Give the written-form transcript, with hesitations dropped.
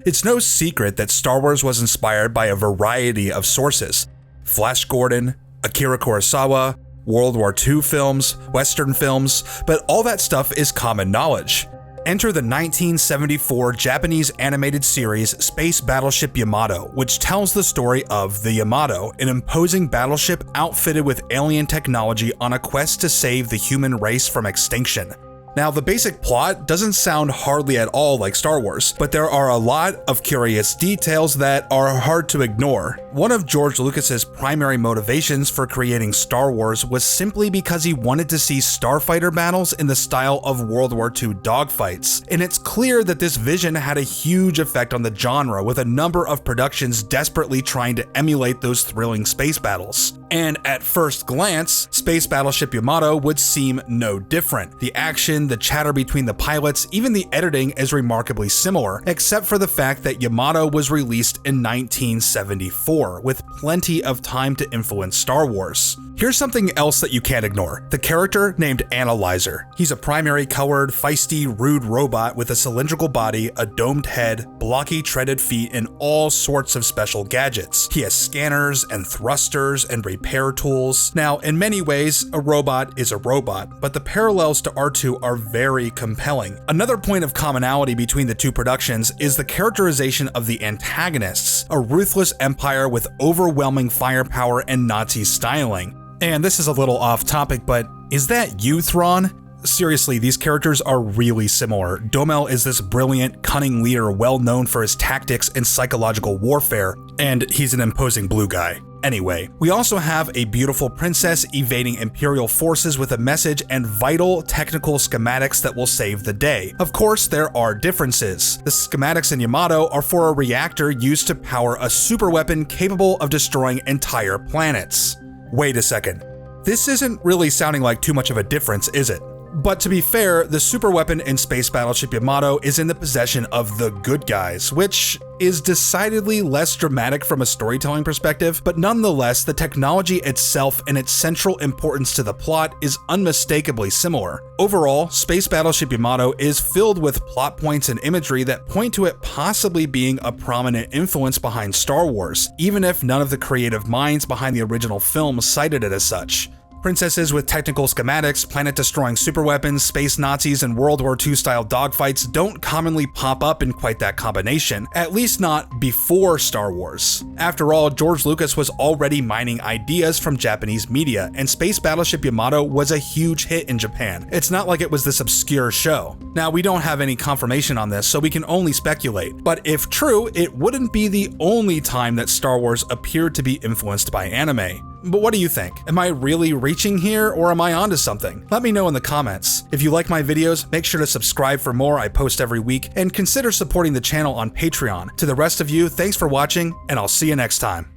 It's no secret that Star Wars was inspired by a variety of sources: Flash Gordon, Akira Kurosawa, World War II films, Western films, but all that stuff is common knowledge. Enter the 1974 Japanese animated series Space Battleship Yamato, which tells the story of the Yamato, an imposing battleship outfitted with alien technology on a quest to save the human race from extinction. Now, the basic plot doesn't sound hardly at all like Star Wars, but there are a lot of curious details that are hard to ignore. One of George Lucas's primary motivations for creating Star Wars was simply because he wanted to see starfighter battles in the style of World War II dogfights, and it's clear that this vision had a huge effect on the genre, with a number of productions desperately trying to emulate those thrilling space battles. And at first glance, Space Battleship Yamato would seem no different. The action, the chatter between the pilots, even the editing is remarkably similar, except for the fact that Yamato was released in 1974, with plenty of time to influence Star Wars. Here's something else that you can't ignore: the character named Analyzer. He's a primary colored, feisty, rude robot with a cylindrical body, a domed head, blocky treaded feet, and all sorts of special gadgets. He has scanners and thrusters and repair tools. Now, in many ways, a robot is a robot, but the parallels to R2 are very compelling. Another point of commonality between the two productions is the characterization of the antagonists, a ruthless empire with overwhelming firepower and Nazi styling. And this is a little off topic, but is that you, Thrawn? Seriously, these characters are really similar. Domel is this brilliant, cunning leader well known for his tactics and psychological warfare, and he's an imposing blue guy. Anyway, we also have a beautiful princess evading Imperial forces with a message and vital technical schematics that will save the day. Of course, there are differences. The schematics in Yamato are for a reactor used to power a superweapon capable of destroying entire planets. Wait a second. This isn't really sounding like too much of a difference, is it? But to be fair, the superweapon in Space Battleship Yamato is in the possession of the good guys, which is decidedly less dramatic from a storytelling perspective, but nonetheless, the technology itself and its central importance to the plot is unmistakably similar. Overall, Space Battleship Yamato is filled with plot points and imagery that point to it possibly being a prominent influence behind Star Wars, even if none of the creative minds behind the original film cited it as such. Princesses with technical schematics, planet-destroying superweapons, space Nazis, and World War II-style dogfights don't commonly pop up in quite that combination, at least not before Star Wars. After all, George Lucas was already mining ideas from Japanese media, and Space Battleship Yamato was a huge hit in Japan. It's not like it was this obscure show. Now, we don't have any confirmation on this, so we can only speculate, but if true, it wouldn't be the only time that Star Wars appeared to be influenced by anime. But what do you think? Am I really reaching here, or am I onto something? Let me know in the comments. If you like my videos, make sure to subscribe for more. I post every week, and consider supporting the channel on Patreon. To the rest of you, thanks for watching, and I'll see you next time.